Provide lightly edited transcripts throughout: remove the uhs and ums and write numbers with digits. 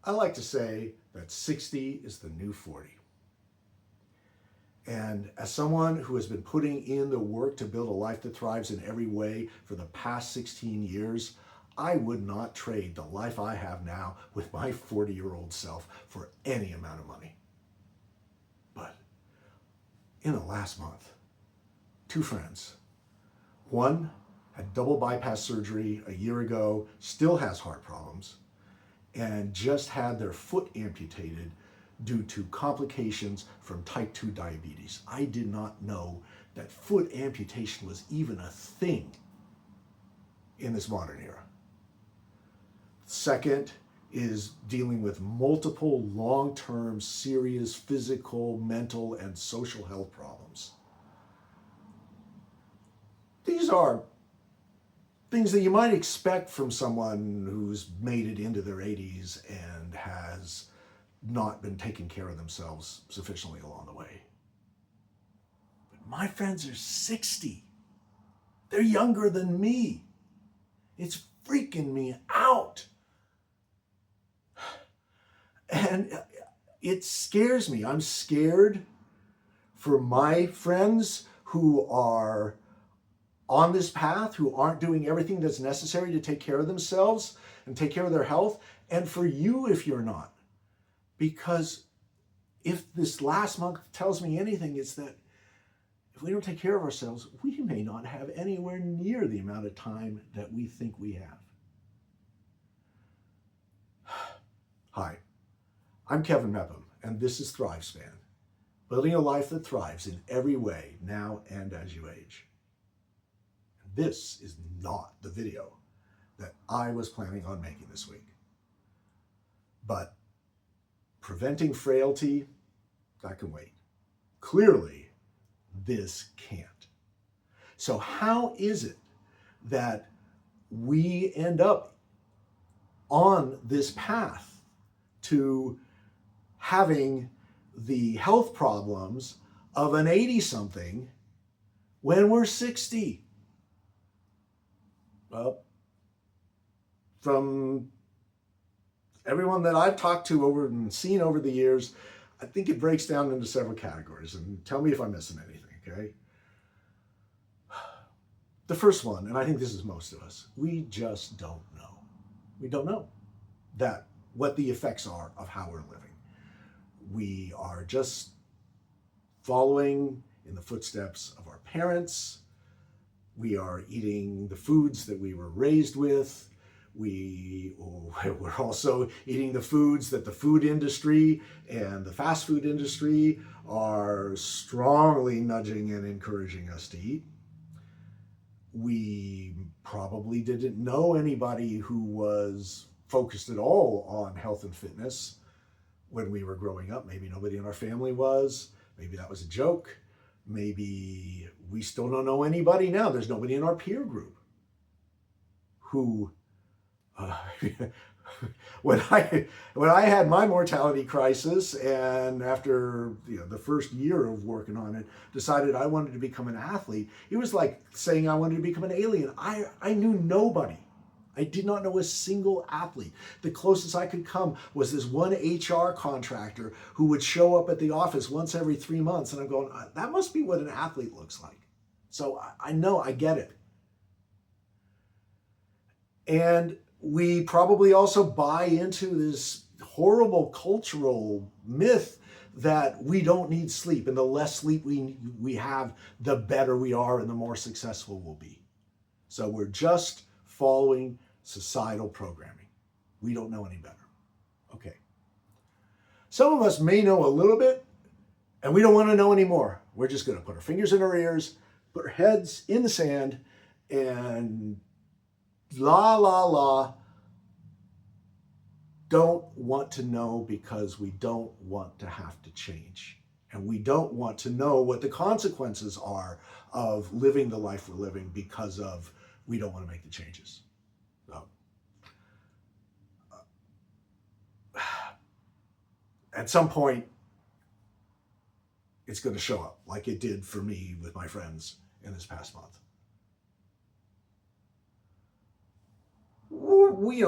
I like to say that 60 is the new 40. And as someone who has been putting in the work to build a life that thrives in every way for the past 16 years, I would not trade the life I have now with my 40-year-old self for any amount of money. But in the last month, 2 friends, one had double bypass surgery a year ago, still has heart problems, and just had their foot amputated due to complications from type 2 diabetes. I did not know that foot amputation was even a thing in this modern era. Second is dealing with multiple long-term serious physical, mental, and social health problems. These are things that you might expect from someone who's made it into their 80s and has not been taking care of themselves sufficiently along the way. But my friends are 60. They're younger than me. It's freaking me out. And it scares me. I'm scared for my friends who are on this path, who aren't doing everything that's necessary to take care of themselves and take care of their health, and for you if you're not. Because if this last month tells me anything, it's that if we don't take care of ourselves, we may not have anywhere near the amount of time that we think we have. Hi, I'm Kevin Mepham, and this is Thrivespan, building a life that thrives in every way, now and as you age. This is not the video that I was planning on making this week. But preventing frailty, that can wait. Clearly, this can't. So how is it that we end up on this path to having the health problems of an 80-something when we're 60? Well, from everyone that I've talked to over and seen over the years, I think it breaks down into several categories. And tell me if I'm missing anything, okay? The first one, and I think this is most of us, we just don't know. We don't know what the effects are of how we're living. We are just following in the footsteps of our parents. We are eating the foods that we were raised with. We're also eating the foods that the food industry and the fast food industry are strongly nudging and encouraging us to eat. We probably didn't know anybody who was focused at all on health and fitness when we were growing up. Maybe nobody in our family was. Maybe that was a joke. Maybe we still don't know anybody now. There's nobody in our peer group who, when I had my mortality crisis, and after the first year of working on it, decided I wanted to become an athlete, it was like saying I wanted to become an alien. I knew nobody. I did not know a single athlete. The closest I could come was this one HR contractor who would show up at the office once every 3 months. And I'm going, that must be what an athlete looks like. So I know, I get it. And we probably also buy into this horrible cultural myth that we don't need sleep. And the less sleep we have, the better we are and the more successful we'll be. So we're just following societal programming. We don't know any better. Okay. Some of us may know a little bit, and we don't want to know anymore. We're just going to put our fingers in our ears, put our heads in the sand, and don't want to know because we don't want to have to change. And we don't want to know what the consequences are of living the life we're living because of we don't want to make the changes. So, at some point, it's going to show up like it did for me with my friends in this past month. We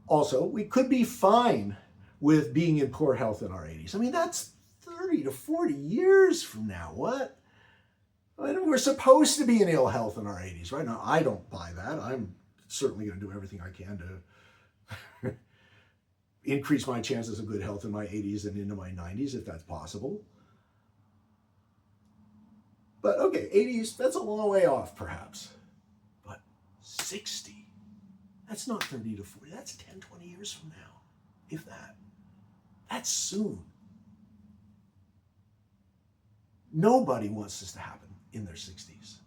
Also, we could be fine with being in poor health in our 80s. I mean, that's 30 to 40 years from now. What? I mean, we're supposed to be in ill health in our 80s. Right now, I don't buy that. I'm certainly going to do everything I can to increase my chances of good health in my 80s and into my 90s if that's possible. But okay, 80s, that's a long way off perhaps. But 60, that's not 30 to 40, that's 10, 20 years from now, if that. That's soon. Nobody wants this to happen in their 60s.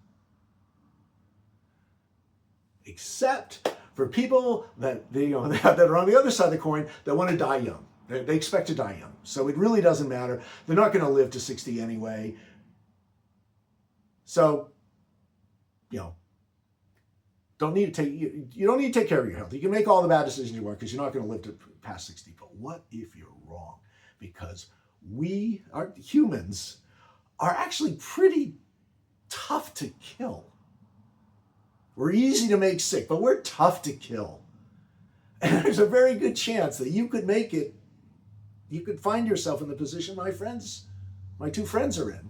Except for people that that are on the other side of the coin that want to die young. They expect to die young. So it really doesn't matter. They're not going to live to 60 anyway. So, you don't need to you don't need to take care of your health. You can make all the bad decisions you want because you're not going to live to past 60. But what if you're wrong? Because we, our humans, are actually pretty tough to kill. We're easy to make sick, but we're tough to kill. And there's a very good chance that you could make it, you could find yourself in the position my two friends are in,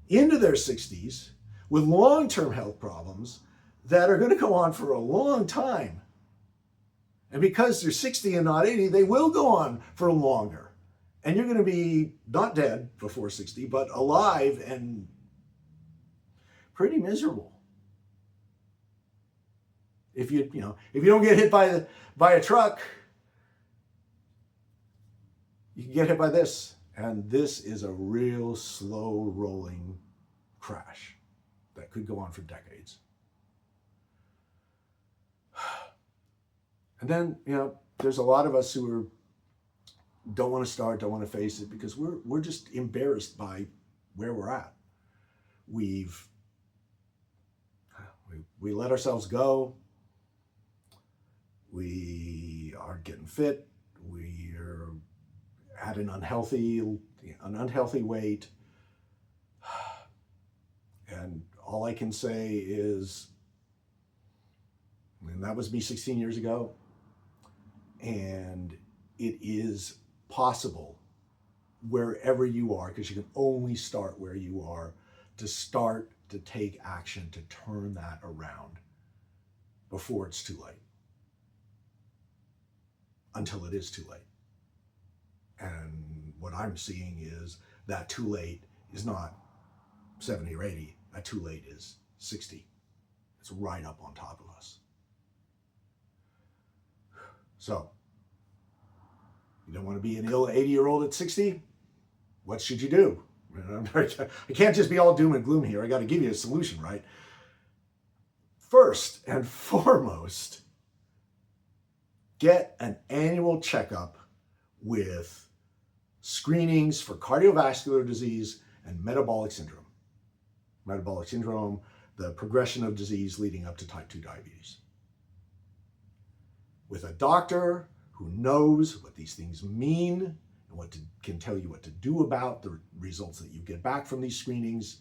into their 60s with long-term health problems that are going to go on for a long time. And because they're 60 and not 80, they will go on for longer. And you're going to be not dead before 60, but alive and pretty miserable. If you don't get hit by a truck, you can get hit by this. And this is a real slow rolling crash that could go on for decades. And then, there's a lot of us who don't want to start, don't want to face it because we're just embarrassed by where we're at. We let ourselves go. We are getting fit. We're at an unhealthy weight. And all I can say is, and that was me 16 years ago. And it is possible wherever you are, because you can only start where you are, to start to take action to turn that around before it's too late. Until it is too late. And what I'm seeing is that too late is not 70 or 80. That too late is 60. It's right up on top of us. So, you don't want to be an ill 80-year-old at 60? What should you do? I can't just be all doom and gloom here. I got to give you a solution, right? First and foremost, get an annual checkup with screenings for cardiovascular disease and metabolic syndrome. Metabolic syndrome, the progression of disease leading up to type 2 diabetes. With a doctor who knows what these things mean and can tell you what to do about the results that you get back from these screenings,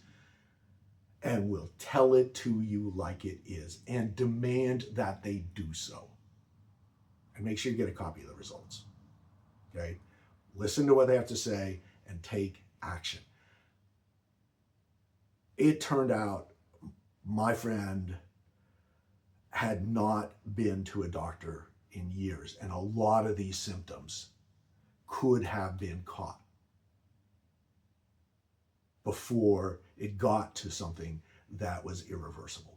and will tell it to you like it is and demand that they do so. And make sure you get a copy of the results. Okay? Listen to what they have to say and take action. It turned out my friend had not been to a doctor in years, and a lot of these symptoms could have been caught before it got to something that was irreversible.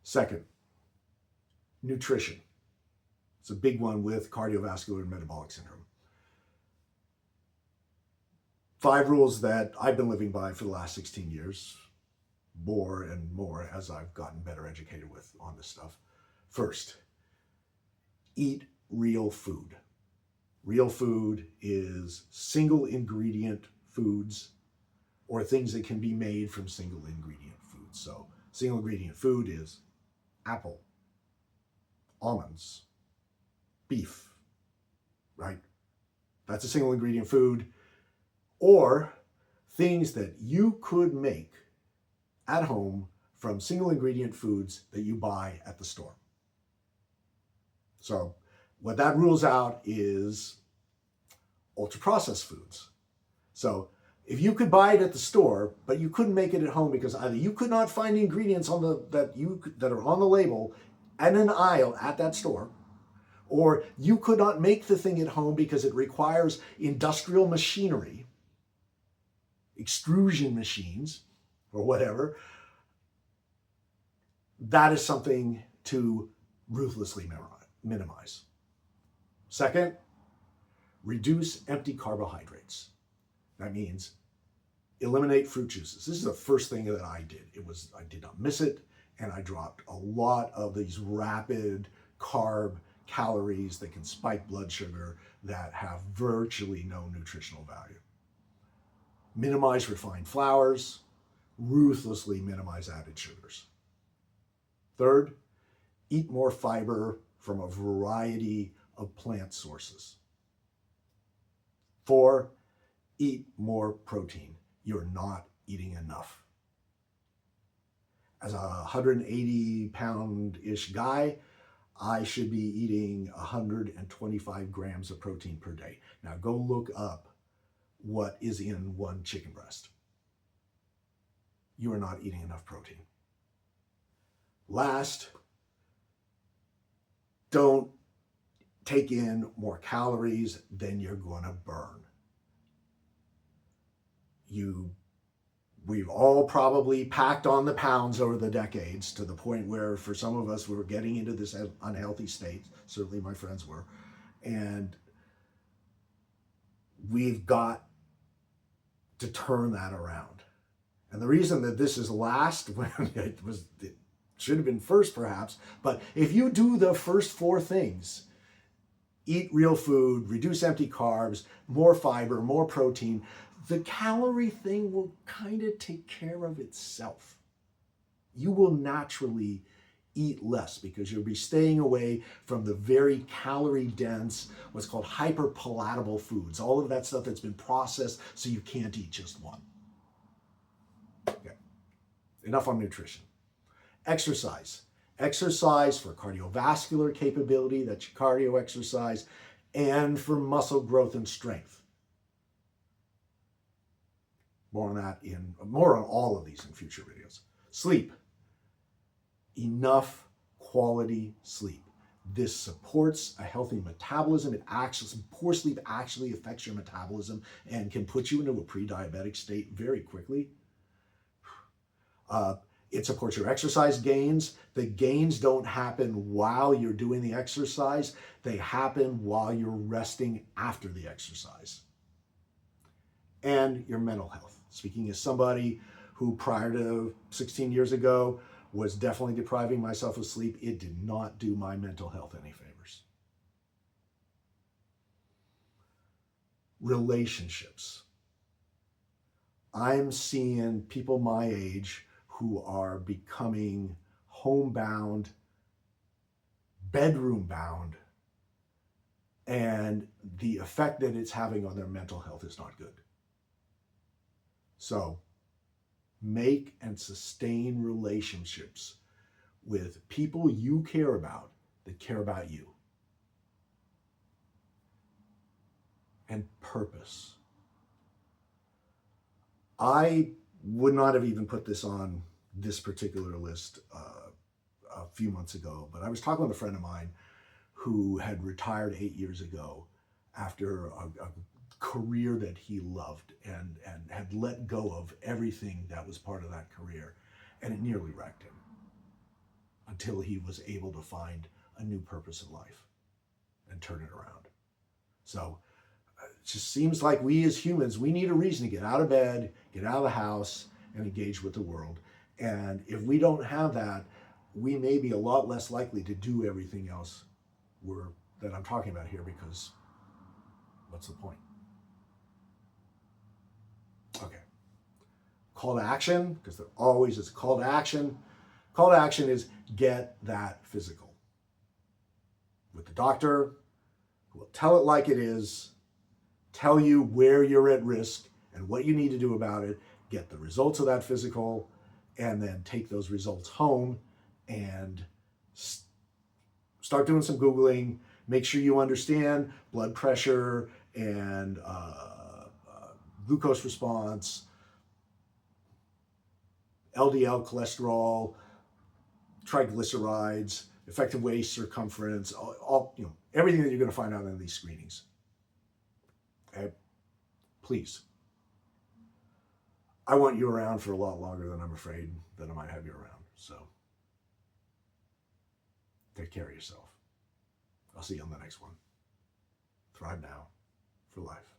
Second, nutrition. It's a big one with cardiovascular and metabolic syndrome. 5 rules that I've been living by for the last 16 years, more and more as I've gotten better educated on this stuff. First, eat real food. Real food is single ingredient foods or things that can be made from single ingredient foods. So single ingredient food is apple, almonds, beef, right? That's a single ingredient food. Or things that you could make at home from single ingredient foods that you buy at the store. So what that rules out is ultra processed foods. So if you could buy it at the store, but you couldn't make it at home because either you could not find the ingredients that are on the label at an aisle at that store, or you could not make the thing at home because it requires industrial machinery, extrusion machines, or whatever, that is something to ruthlessly minimize. Second, reduce empty carbohydrates. That means eliminate fruit juices. This is the first thing that I did. I did not miss it, and I dropped a lot of these rapid carb calories that can spike blood sugar that have virtually no nutritional value. Minimize refined flours, ruthlessly minimize added sugars. Third, eat more fiber from a variety of plant sources. 4, eat more protein. You're not eating enough. As a 180-pound-ish guy, I should be eating 125 grams of protein per day. Now go look up what is in one chicken breast. You are not eating enough protein. Last, don't take in more calories than you're going to burn. We've all probably packed on the pounds over the decades to the point where for some of us, we were getting into this unhealthy state. Certainly my friends were. And we've got to turn that around. And the reason that this is last, when it should have been first perhaps, but if you do the first 4 things, eat real food, reduce empty carbs, more fiber, more protein, the calorie thing will kind of take care of itself. You will naturally eat less because you'll be staying away from the very calorie dense, what's called hyperpalatable foods, all of that stuff that's been processed so you can't eat just one. Okay, enough on nutrition. Exercise. Exercise for cardiovascular capability, that's your cardio exercise, and for muscle growth and strength. More on all of these in future videos. Sleep. Enough quality sleep. This supports a healthy metabolism. Poor sleep actually affects your metabolism and can put you into a pre-diabetic state very quickly. It supports your exercise gains. The gains don't happen while you're doing the exercise. They happen while you're resting after the exercise. And your mental health. Speaking as somebody who prior to 16 years ago was definitely depriving myself of sleep, it did not do my mental health any favors. Relationships. I'm seeing people my age who are becoming homebound, bedroom bound, and the effect that it's having on their mental health is not good. So, make and sustain relationships with people you care about that care about you. And purpose. I would not have even put this on this particular list a few months ago, but I was talking with a friend of mine who had retired 8 years ago after a career that he loved and had let go of everything that was part of that career, and it nearly wrecked him until he was able to find a new purpose in life and turn it around. So it just seems like we as humans, we need a reason to get out of bed, get out of the house, and engage with the world. And if we don't have that, we may be a lot less likely to do everything else that I'm talking about here, because what's the point? Okay. Call to action, because there always is a call to action. Call to action is get that physical. With the doctor, who will tell it like it is, tell you where you're at risk and what you need to do about it, get the results of that physical, and then take those results home and start doing some Googling. Make sure you understand blood pressure and glucose response, LDL cholesterol, triglycerides, effective waist circumference, all everything that you're going to find out in these screenings. Okay? Please. I want you around for a lot longer than I'm afraid that I might have you around. So take care of yourself. I'll see you on the next one. Thrive now for life.